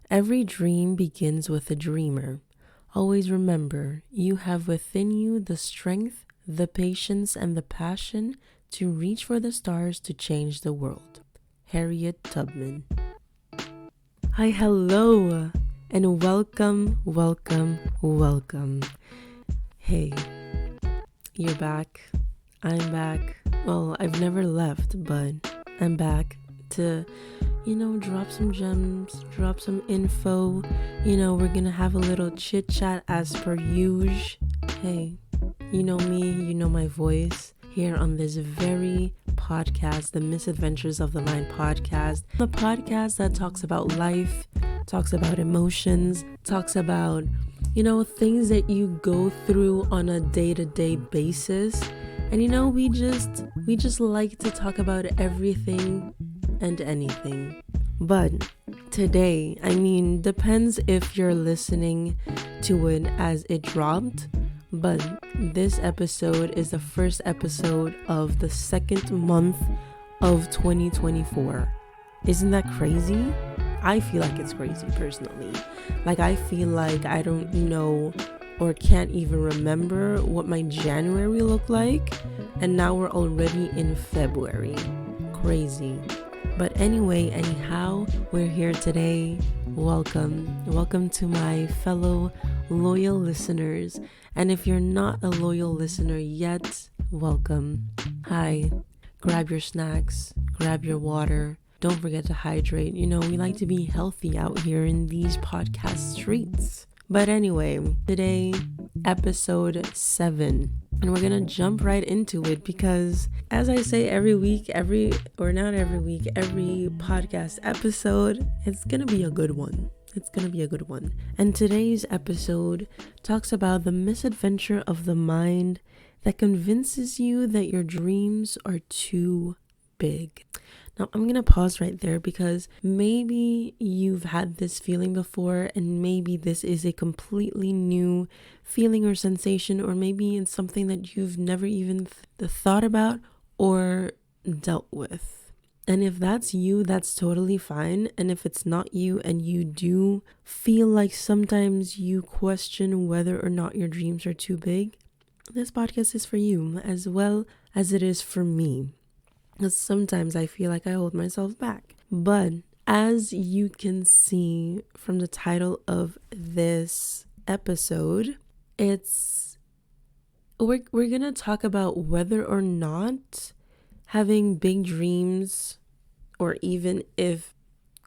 Every dream begins with a dreamer. Always remember, you have within you the strength, the patience, and the passion to reach for the stars to change the world. Harriet Tubman. Hi, hello, and welcome. Hey, you're back. I'm back. Well, I've never left, but I'm back to drop some gems, drop some info. We're gonna have a little chit chat as per usual. Hey, you know me, you know my voice here on this very podcast, the Misadventures of the Mind podcast. The podcast that talks about life, talks about emotions, talks about, things that you go through on a day-to-day basis. And we just like to talk about everything and anything. But today, depends if you're listening to it as it dropped, but this episode is the first episode of the second month of 2024. Isn't that crazy? I feel like it's crazy personally. Like, I feel like I don't know or can't even remember what my January looked like, and now we're already in February. Crazy. But anyhow, we're here today. Welcome to my fellow loyal listeners. And if you're not a loyal listener yet, welcome. Hi, grab your snacks, grab your water. Don't forget to hydrate. We like to be healthy out here in these podcast streets. But anyway, today, episode 7. And we're gonna jump right into it because, as I say every podcast episode, it's gonna be a good one. And today's episode talks about the misadventure of the mind that convinces you that your dreams are too big. Now, I'm going to pause right there because maybe you've had this feeling before, and maybe this is a completely new feeling or sensation, or maybe it's something that you've never even thought about or dealt with. And if that's you, that's totally fine. And if it's not you and you do feel like sometimes you question whether or not your dreams are too big, this podcast is for you as well as it is for me. Because sometimes I feel like I hold myself back. But as you can see from the title of this episode, we're going to talk about whether or not having big dreams, or even if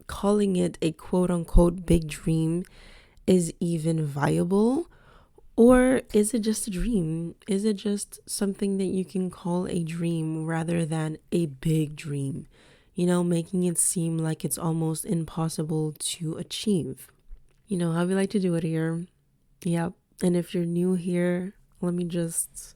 calling it a quote unquote big dream, is even viable. Or is it just a dream? Is it just something that you can call a dream rather than a big dream? Making it seem like it's almost impossible to achieve. How we like to do it here. Yep. And if you're new here, let me just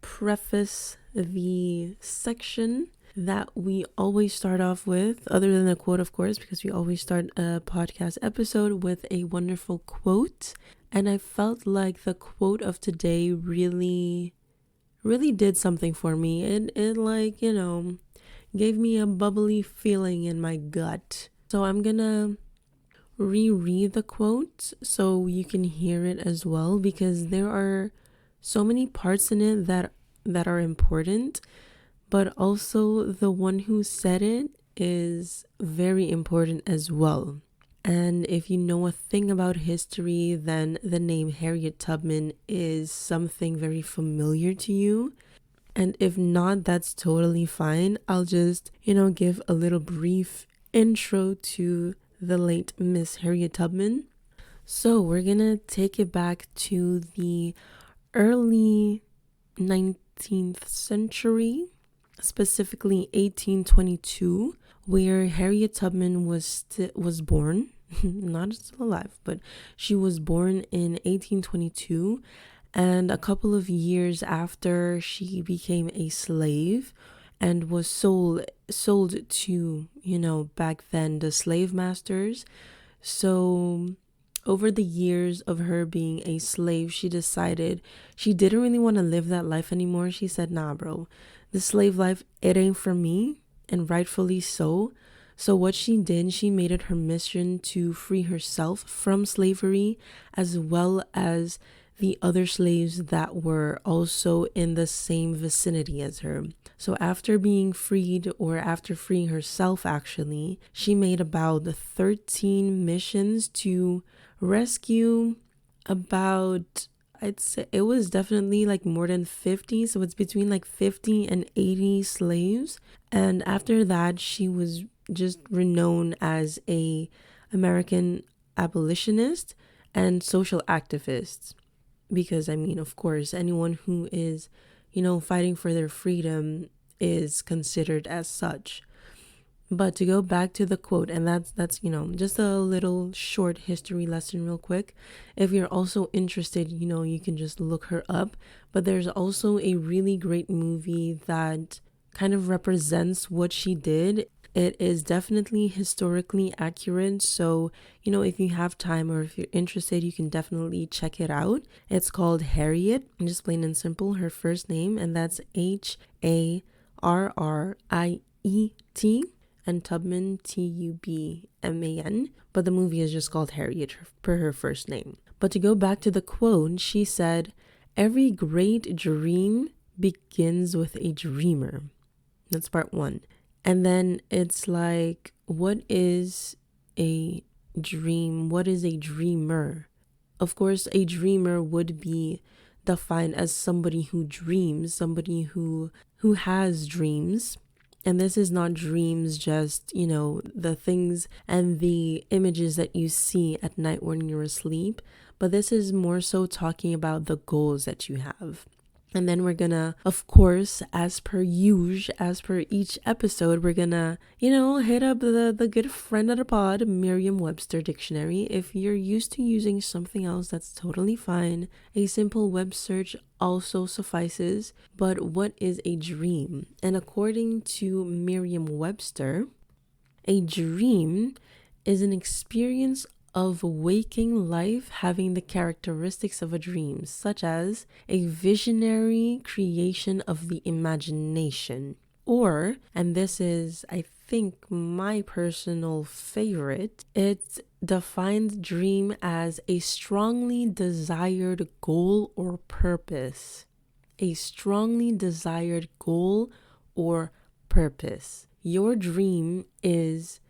preface the section that we always start off with, other than a quote, of course, because we always start a podcast episode with a wonderful quote. And I felt like the quote of today really did something for me. It gave me a bubbly feeling in my gut. So I'm gonna reread the quote so you can hear it as well, because there are so many parts in it that are important, but also the one who said it is very important as well. And if you know a thing about history, then the name Harriet Tubman is something very familiar to you. And if not, that's totally fine. I'll just, give a little brief intro to the late Miss Harriet Tubman. So we're going to take it back to the early 19th century, specifically 1822, where Harriet Tubman was born. Not still alive, but she was born in 1822, and a couple of years after, she became a slave and was sold to, back then, the slave masters. So over the years of her being a slave, she decided she didn't really want to live that life anymore. She said, nah, bro, the slave life, it ain't for me, and rightfully so. So what she did, she made it her mission to free herself from slavery, as well as the other slaves that were also in the same vicinity as her. So after being freed, or after freeing herself actually, she made about 13 missions to rescue about, I'd say it was definitely like more than 50. So it's between like 50 and 80 slaves. And after that, she was just renowned as a American abolitionist and social activist. Because I mean, of course, anyone who is, fighting for their freedom is considered as such. But to go back to the quote, and that's just a little short history lesson real quick. If you're also interested, you can just look her up. But there's also a really great movie that kind of represents what she did. It is definitely historically accurate. So, if you have time or if you're interested, you can definitely check it out. It's called Harriet, just plain and simple, her first name, and that's Harriet, and Tubman, Tubman. But the movie is just called Harriet per her first name. But to go back to the quote, she said, "Every great dream begins with a dreamer." That's part one. And then it's like, what is a dream? What is a dreamer? Of course, a dreamer would be defined as somebody who dreams, somebody who has dreams. And this is not dreams, just, the things and the images that you see at night when you're asleep. But this is more so talking about the goals that you have. And then we're gonna, of course, as per each episode, we're gonna, hit up the good friend of the pod, Merriam-Webster dictionary. If you're used to using something else, that's totally fine. A simple web search also suffices. But what is a dream? And according to Merriam-Webster, a dream is an experience of waking life having the characteristics of a dream, such as a visionary creation of the imagination. Or, and this is, I think, my personal favorite, it defines dream as a strongly desired goal or purpose. A strongly desired goal or purpose. Your dream is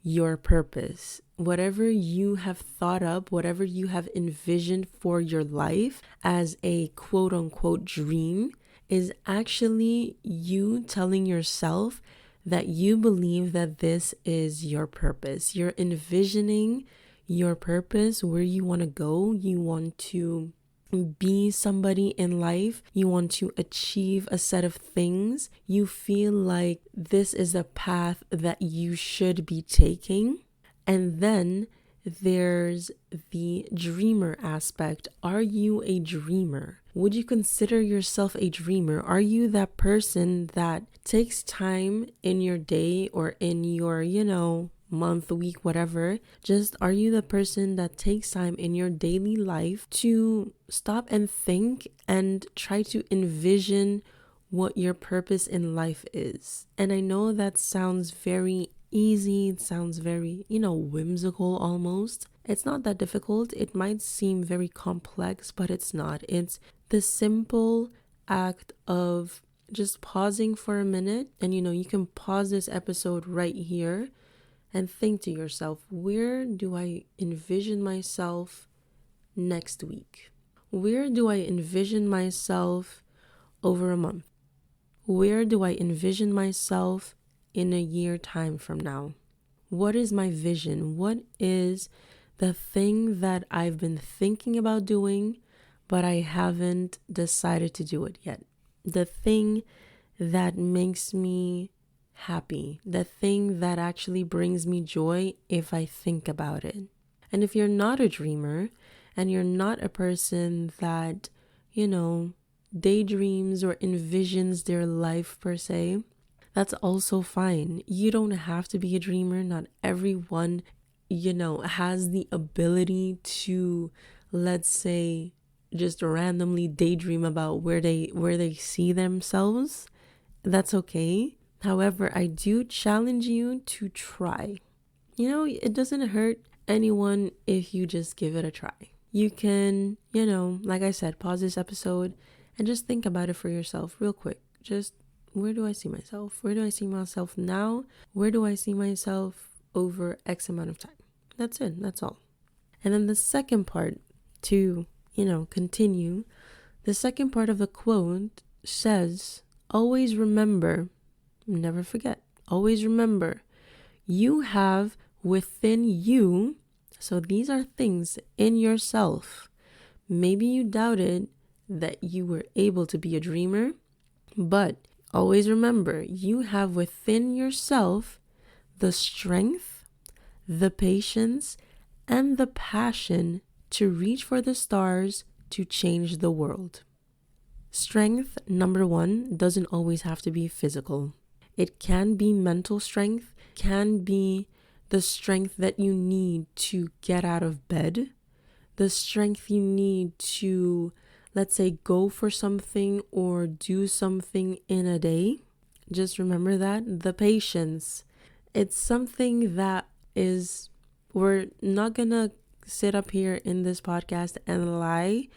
your purpose. Whatever you have thought up, whatever you have envisioned for your life as a quote unquote dream, is actually you telling yourself that you believe that this is your purpose. You're envisioning your purpose, where you want to go. You want to be somebody in life. You want to achieve a set of things. You feel like this is a path that you should be taking. And then there's the dreamer aspect. Are you a dreamer? Would you consider yourself a dreamer? Are you that person that takes time in your day or in your, month, week, whatever? Just, are you the person that takes time in your daily life to stop and think and try to envision what your purpose in life is? And I know that sounds very easy. It sounds very, whimsical almost. It's not that difficult. It might seem very complex, but it's not. It's the simple act of just pausing for a minute. And, you can pause this episode right here and think to yourself, where do I envision myself next week? Where do I envision myself over a month? Where do I envision myself in a year time from now? What is my vision? What is the thing that I've been thinking about doing, but I haven't decided to do it yet? The thing that makes me happy, the thing that actually brings me joy if I think about it. And if you're not a dreamer and you're not a person that, daydreams or envisions their life per se, that's also fine. You don't have to be a dreamer. Not everyone, has the ability to, let's say, just randomly daydream about where they see themselves. That's okay. However, I do challenge you to try. It doesn't hurt anyone if you just give it a try. You can, like I said, pause this episode and just think about it for yourself real quick. Just, where do I see myself? Where do I see myself now? Where do I see myself over X amount of time? That's it. That's all. And then the second part to, continue, the second part of the quote says, always remember, never forget, always remember, you have within you, so these are things in yourself. Maybe you doubted that you were able to be a dreamer, but always remember, you have within yourself the strength, the patience, and the passion to reach for the stars to change the world. Strength, number one, doesn't always have to be physical. It can be mental strength, can be the strength that you need to get out of bed, the strength you need to, let's say, go for something or do something in a day. Just remember that. The patience, it's something that is, we're not gonna sit up here in this podcast and lie.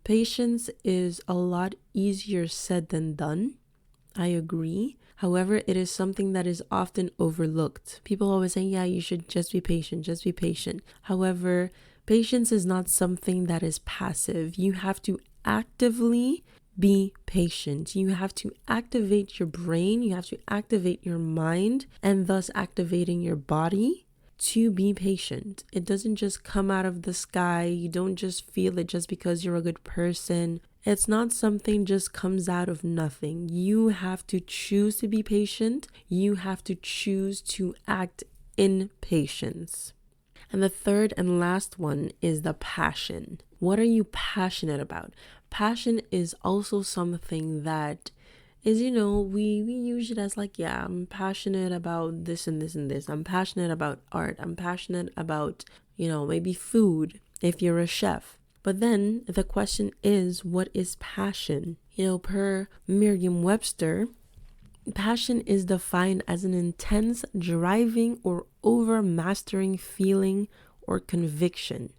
Patience is a lot easier said than done. I agree. However, it is something that is often overlooked. People always say, yeah, you should just be patient, just be patient. However, patience is not something that is passive. You have to actively be patient. You have to activate your brain. You have to activate your mind, and thus activating your body to be patient. It doesn't just come out of the sky. You don't just feel it just because you're a good person. It's not something just comes out of nothing. You have to choose to be patient. You have to choose to act in patience. And the third and last one is the passion. What are you passionate about? Passion is also something that is, we use it as like, yeah, I'm passionate about this and this and this. I'm passionate about art. I'm passionate about, maybe food if you're a chef. But then the question is, what is passion? Per Merriam-Webster, passion is defined as an intense, driving, or overmastering feeling or conviction.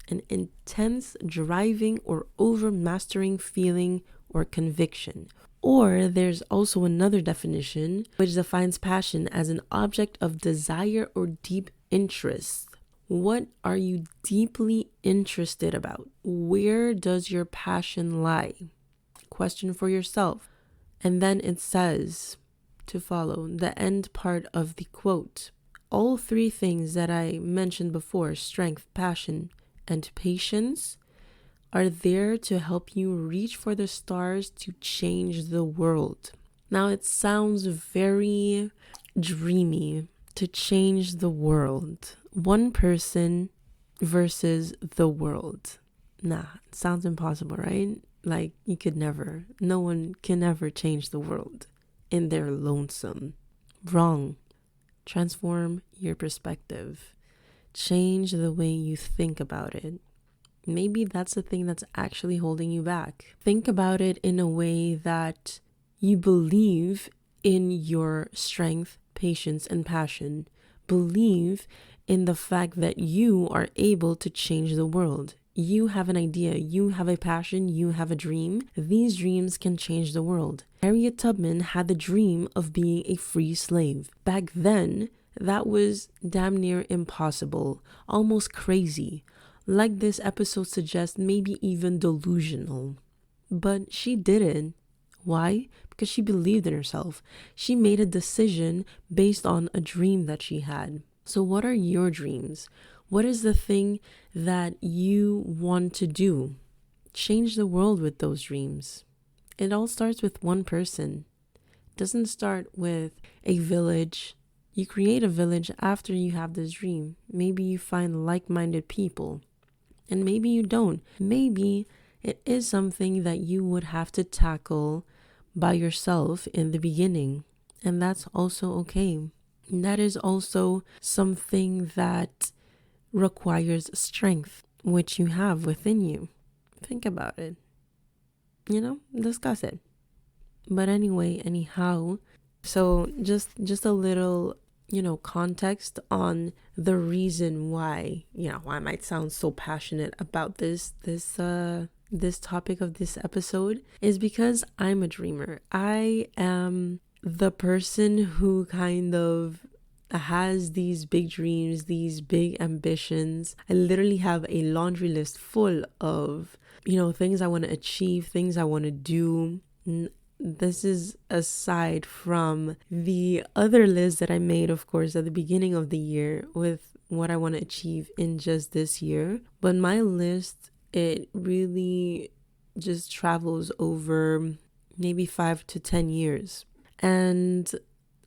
An intense, driving, or overmastering feeling or conviction. Or there's also another definition which defines passion as an object of desire or deep interest. What are you deeply interested about? Where does your passion lie? Question for yourself. And then it says, to follow the end part of the quote, all three things that I mentioned before, strength, passion, and patience, are there to help you reach for the stars to change the world. Now it sounds very dreamy, to change the world. One person versus the world. Nah, it sounds impossible, right? Like you could never, no one can ever change the world in their lonesome. Wrong. Transform your perspective. Change the way you think about it. Maybe that's the thing that's actually holding you back. Think about it in a way that you believe in your strength, patience, and passion. Believe in the fact that you are able to change the world. You have an idea, you have a passion, you have a dream. These dreams can change the world. Harriet Tubman had the dream of being a free slave. Back then, that was damn near impossible, almost crazy. Like this episode suggests, maybe even delusional. But she did it. Why? Because she believed in herself. She made a decision based on a dream that she had. So what are your dreams? What is the thing that you want to do? Change the world with those dreams. It all starts with one person. It doesn't start with a village. You create a village after you have this dream. Maybe you find like-minded people. And maybe you don't. Maybe it is something that you would have to tackle by yourself in the beginning. And that's also okay. And that is also something that requires strength, which you have within you. Think about it. Discuss it. But anyway, anyhow, So just a little, context on the reason why, why I might sound so passionate about this topic of this episode is because I'm a dreamer. I am the person who kind of has these big dreams, these big ambitions. I literally have a laundry list full of, things I want to achieve, things I want to do. This is aside from the other list that I made, of course, at the beginning of the year with what I want to achieve in just this year. But my list, it really just travels over maybe 5 to 10 years. And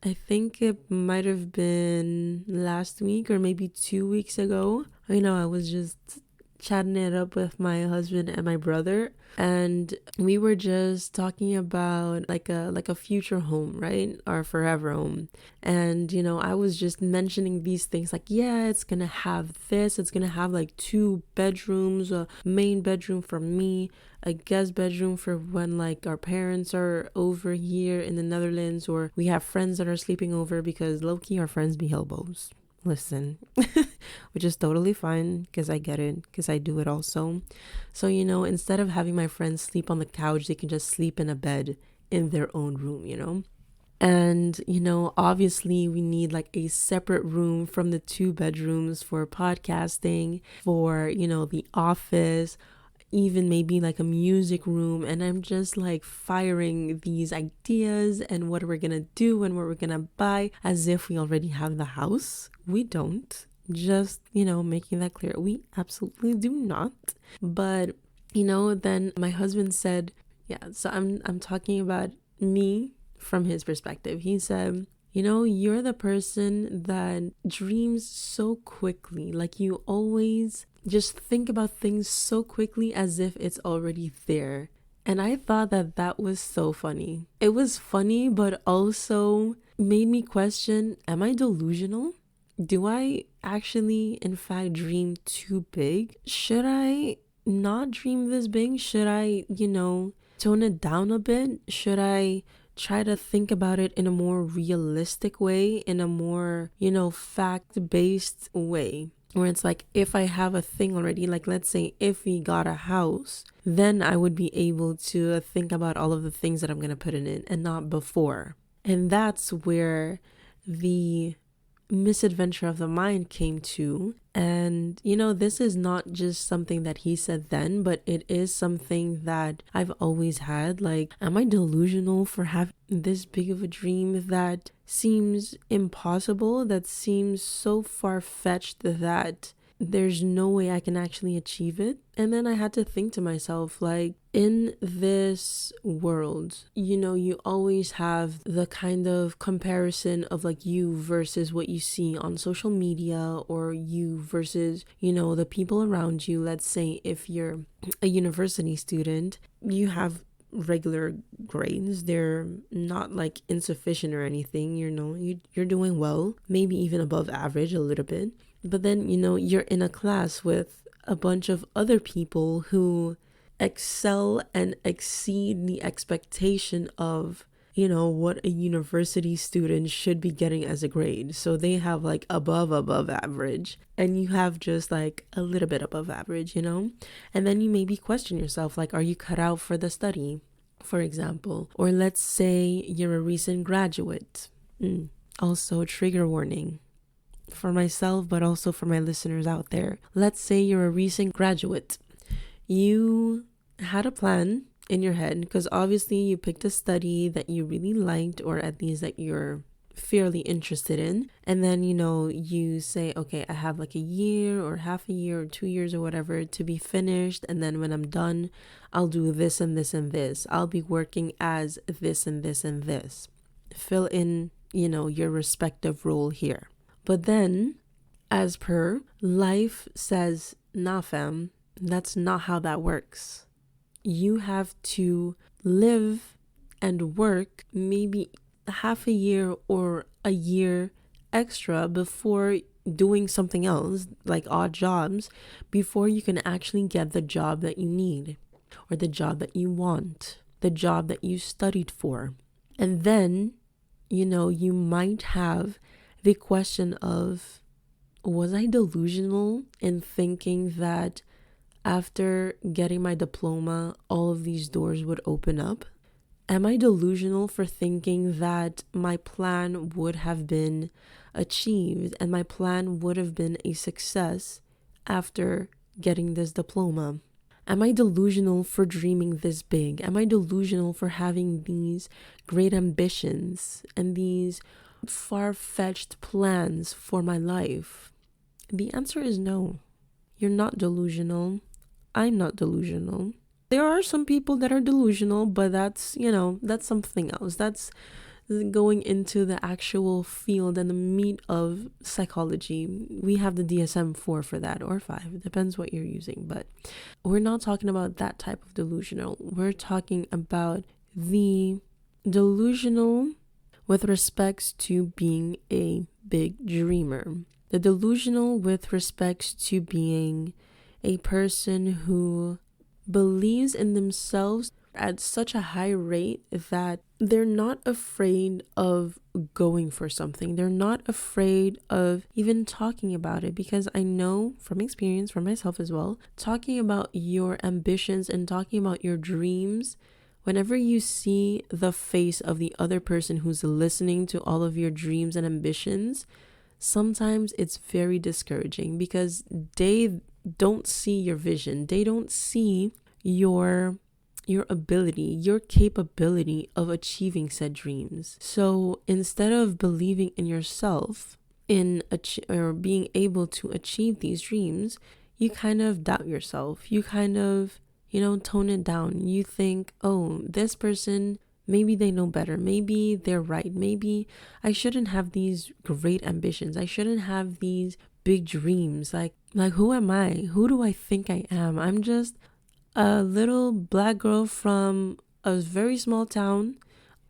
I think it might have been last week or maybe 2 weeks ago. I was just chatting it up with my husband and my brother, and we were just talking about like a future home, right? Our forever home. And I was just mentioning these things like, yeah, it's gonna have this, it's gonna have like 2 bedrooms, a main bedroom for me, a guest bedroom for when like our parents are over here in the Netherlands, or we have friends that are sleeping over, because low-key our friends be hobos. Listen, which is totally fine, because I get it, because I do it also. So, instead of having my friends sleep on the couch, they can just sleep in a bed in their own room. And, obviously we need like a separate room from the 2 bedrooms for podcasting, for, the office, even maybe like a music room. And I'm just like firing these ideas and what we're gonna do and what we're gonna buy as if we already have the house. We don't. Just, making that clear. We absolutely do not. But, then my husband said, yeah, so I'm talking about me from his perspective. He said, you're the person that dreams so quickly. Like you always just think about things so quickly as if it's already there. And I thought that was so funny. It was funny, but also made me question, am I delusional? Do I actually, in fact, dream too big? Should I not dream this big? Should I, tone it down a bit? Should I try to think about it in a more realistic way, in a more, fact-based way? Where it's like, if I have a thing already, like let's say if we got a house, then I would be able to think about all of the things that I'm going to put in it, and not before. And that's where the misadventure of the mind came to. And this is not just something that he said then, but it is something that I've always had. Like, am I delusional for having this big of a dream that seems impossible, that seems so far-fetched that there's no way I can actually achieve it? And then I had to think to myself, like, in this world, you always have the kind of comparison of like you versus what you see on social media, or you versus, the people around you. Let's say if you're a university student, you have regular grades. They're not like insufficient or anything, you're doing well, maybe even above average a little bit. But then, you're in a class with a bunch of other people who excel and exceed the expectation of, what a university student should be getting as a grade. So they have like above average, and you have just like a little bit above average, and then you maybe question yourself, like, are you cut out for the study, for example? Or let's say you're a recent graduate. Also, trigger warning for myself, but also for my listeners out there. Let's say you're a recent graduate. You had a plan in your head, because obviously you picked a study that you really liked, or at least that you're fairly interested in. And then, you say, okay, I have like a year or half a year or 2 years or whatever to be finished. And then when I'm done, I'll do this and this and this. I'll be working as this and this and this. Fill in, your respective role here. But then, as per, life says, nah fam, that's not how that works. You have to live and work maybe half a year or a year extra before doing something else, like odd jobs, before you can actually get the job that you need, or the job that you want, the job that you studied for. And then you might have the question of, was I delusional in thinking that after getting my diploma, all of these doors would open up? Am I delusional for thinking that my plan would have been achieved and my plan would have been a success after getting this diploma? Am I delusional for dreaming this big? Am I delusional for having these great ambitions and these far-fetched plans for my life? The answer is no. You're not delusional. I'm not delusional. There are some people that are delusional, but that's something else. That's going into the actual field and the meat of psychology. We have the DSM-4 for that, or 5. It depends what you're using, but we're not talking about that type of delusional. We're talking about the delusional with respects to being a big dreamer. The delusional with respects to being a person who believes in themselves at such a high rate that they're not afraid of going for something. They're not afraid of even talking about it, because I know from experience, from myself as well, talking about your ambitions and talking about your dreams, whenever you see the face of the other person who's listening to all of your dreams and ambitions, sometimes it's very discouraging because they don't see your vision. They don't see your ability, your capability of achieving said dreams. So instead of believing in yourself or being able to achieve these dreams, you kind of doubt yourself. You kind of, tone it down. You think, oh, this person, maybe they know better. Maybe they're right. Maybe I shouldn't have these great ambitions. I shouldn't have these big dreams. Like who am I? Who do I think I am? I'm just a little black girl from a very small town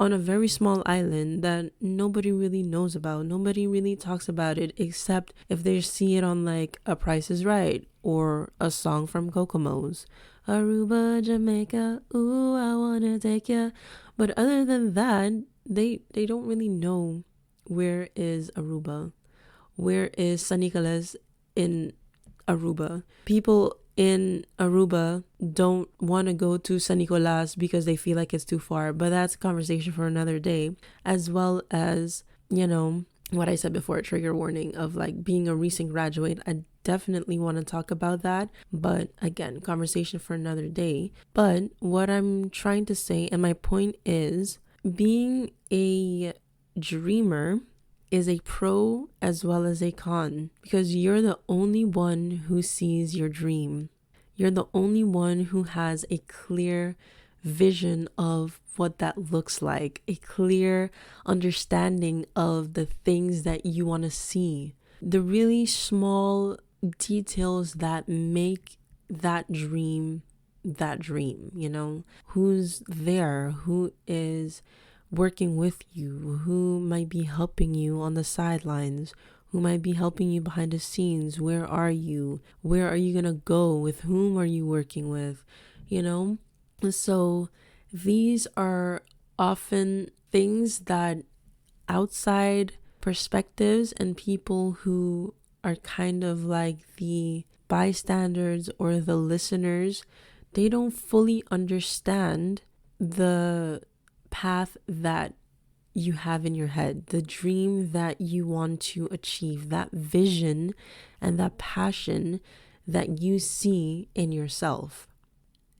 on a very small island that nobody really knows about. Nobody really talks about it except if they see it on like A Price is Right or a song from Kokomo's. Aruba, Jamaica, ooh, I wanna take ya. But other than that, they don't really know where is Aruba. Where is San Nicolas in Aruba? People in Aruba don't want to go to San Nicolas because they feel like it's too far, but that's a conversation for another day. As well as, what I said before, a trigger warning of like being a recent graduate. I definitely want to talk about that, but again, conversation for another day. But what I'm trying to say, and my point is, being a dreamer is a pro as well as a con, because you're the only one who sees your dream. You're the only one who has a clear vision of what that looks like, a clear understanding of the things that you want to see, the really small details that make that dream, who's there, who is working with you, who might be helping you on the sidelines, who might be helping you behind the scenes. Where are you? Where are you gonna go? With whom are you working with? So these are often things that outside perspectives and people who are kind of like the bystanders or the listeners, they don't fully understand the path that you have in your head, the dream that you want to achieve, that vision and that passion that you see in yourself.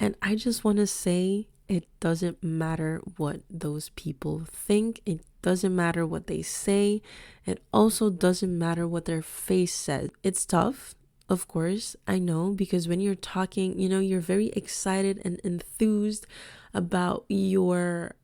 And I just want to say, it doesn't matter what those people think. It doesn't matter what they say. It also doesn't matter what their face says. It's tough, of course, I know, because when you're talking, you're very excited and enthused about your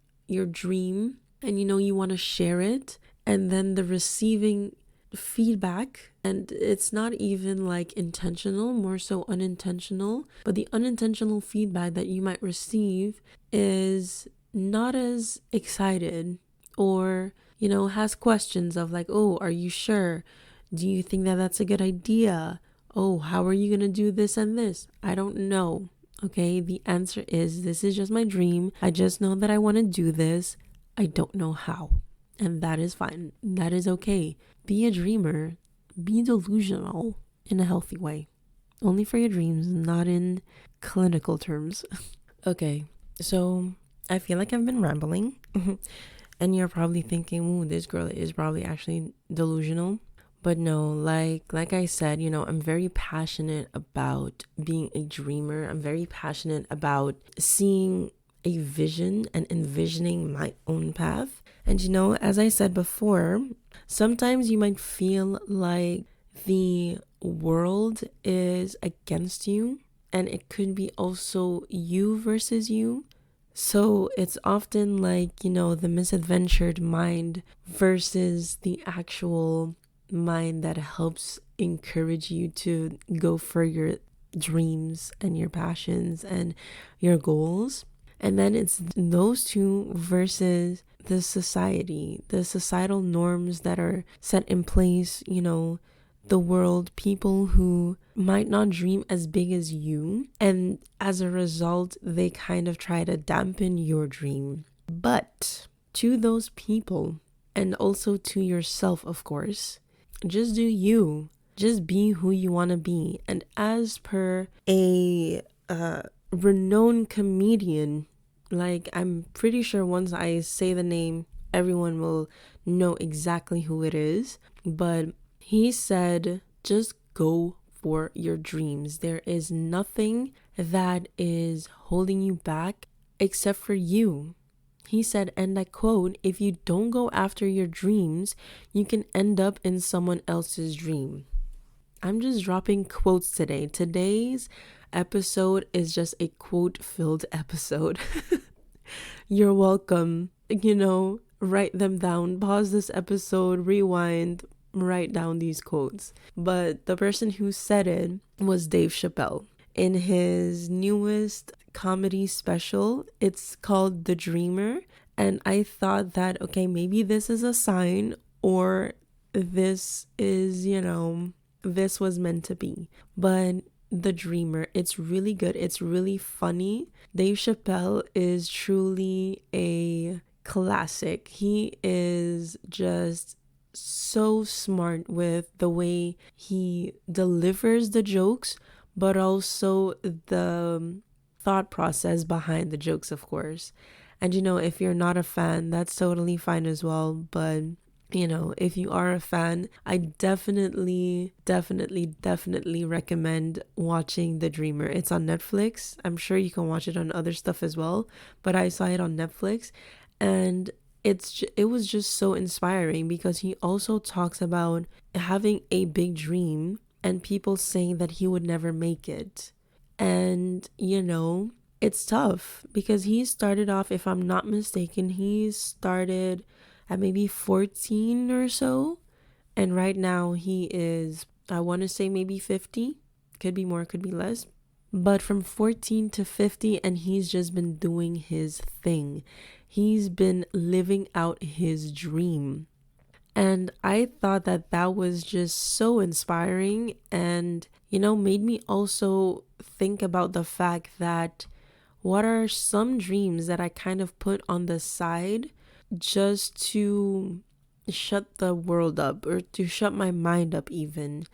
dream, and you want to share it, and then the receiving feedback, and it's not even like intentional, more so unintentional, but the unintentional feedback that you might receive is not as excited, or has questions of like, oh, are you sure? Do you think that that's a good idea? Oh, how are you gonna do this and this? I don't know. Okay, the answer is, this is just my dream. I just know that I want to do this. I don't know how. And that is fine. That is okay. Be a dreamer. Be delusional in a healthy way. Only for your dreams, not in clinical terms. Okay, so I feel like I've been rambling. And you're probably thinking, ooh, this girl is probably actually delusional. But no, like I said, I'm very passionate about being a dreamer. I'm very passionate about seeing a vision and envisioning my own path. And as I said before, sometimes you might feel like the world is against you, and it could be also you versus you. So it's often like, the misadventured mind versus the actual mind that helps encourage you to go for your dreams and your passions and your goals. And then it's those two versus the society, the societal norms that are set in place, the world, people who might not dream as big as you. And as a result, they kind of try to dampen your dream. But to those people, and also to yourself, of course, just do you. Just be who you want to be. And as per a renowned comedian, like I'm pretty sure once I say the name, everyone will know exactly who it is. But he said, just go for your dreams. There is nothing that is holding you back except for you. He said, and I quote, if you don't go after your dreams, you can end up in someone else's dream. I'm just dropping quotes today. Today's episode is just a quote-filled episode. You're welcome. Write them down. Pause this episode, rewind, write down these quotes. But the person who said it was Dave Chappelle. In his newest comedy special, it's called The Dreamer. And I thought that, okay, maybe this is a sign, or this is, this was meant to be. But The Dreamer, it's really good. It's really funny. Dave Chappelle is truly a classic. He is just so smart with the way he delivers the jokes, but also the thought process behind the jokes, of course. And if you're not a fan, that's totally fine as well. But if you are a fan, I definitely recommend watching The Dreamer. It's on Netflix. I'm sure you can watch it on other stuff as well, but I saw it on Netflix, and it was just so inspiring because he also talks about having a big dream and people saying that he would never make it. And it's tough because he started off, if I'm not mistaken, he started at maybe 14 or so, and right now he is, I want to say maybe 50, could be more, could be less, but from 14 to 50, and he's just been doing his thing. He's been living out his dream. And I thought that was just so inspiring, and made me also think about the fact that what are some dreams that I kind of put on the side just to shut the world up, or to shut my mind up, even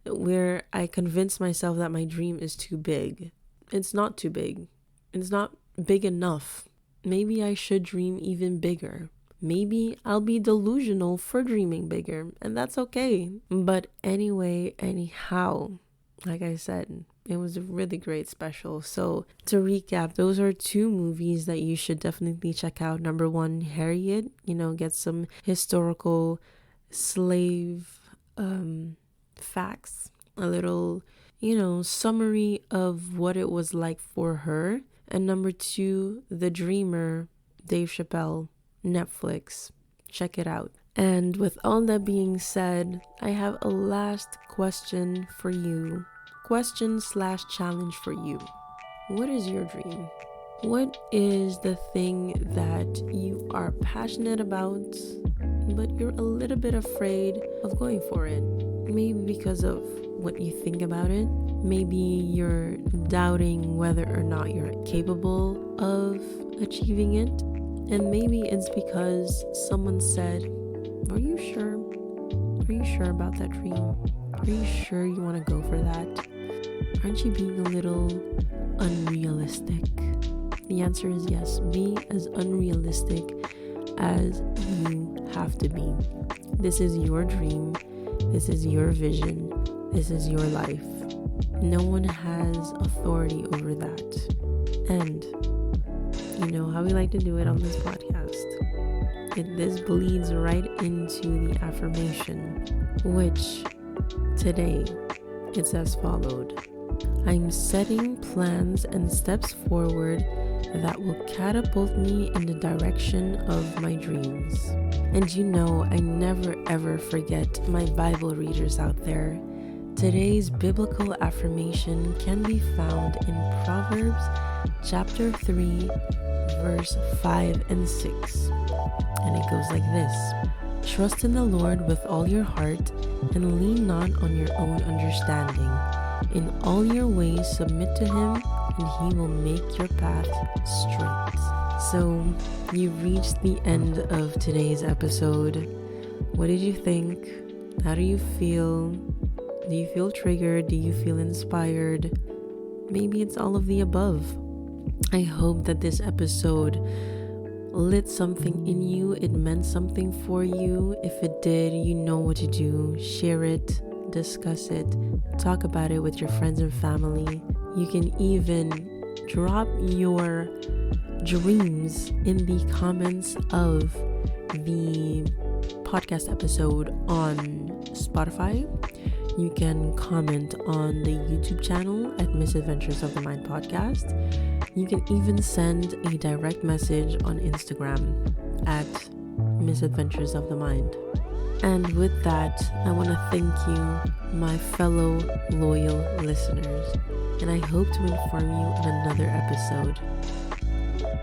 where I convince myself that my dream is too big. It's not too big. It's not big enough. Maybe I should dream even bigger. Maybe I'll be delusional for dreaming bigger, and that's okay. But anyway, anyhow, like I said, it was a really great special. So to recap, those are two movies that you should definitely check out. Number one, Harriet, get some historical slave facts, a little, summary of what it was like for her. And number two, The Dreamer, Dave Chappelle, Netflix. Check it out. And with all that being said, I have a last question for you. Question/challenge for you. What is your dream? What is the thing that you are passionate about, but you're a little bit afraid of going for it? Maybe because of what you think about it. Maybe you're doubting whether or not you're capable of achieving it. And maybe it's because someone said, are you sure? Are you sure about that dream? Are you sure you want to go for that? Aren't you being a little unrealistic? The answer is yes. Be as unrealistic as you have to be. This is your dream. This is your vision. This is your life. No one has authority over that. And you know how we like to do it on this podcast. This bleeds right into the affirmation, which today it's as followed. I'm setting plans and steps forward that will catapult me in the direction of my dreams. And you know, I never ever forget my Bible readers out there. Today's biblical affirmation can be found in Proverbs chapter 3, verse 5 and 6. And it goes like this. Trust in the Lord with all your heart and lean not on your own understanding. In all your ways submit to him, and he will make your path straight. So you've reached the end of today's episode. What did you think? How do you feel? Do you feel triggered? Do you feel inspired? Maybe it's all of the above. I hope that this episode lit something in you. It meant something for you. If it did, you know what to do. Share it, discuss it, talk about it with your friends and family. You can even drop your dreams in the comments of the podcast episode on Spotify. You can comment on the YouTube channel at Misadventures of the Mind podcast. You can even send a direct message on Instagram at Misadventures of the Mind. And with that, I want to thank you, my fellow loyal listeners. And I hope to inform you on another episode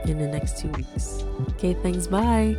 in the next 2 weeks. Okay, thanks. Bye.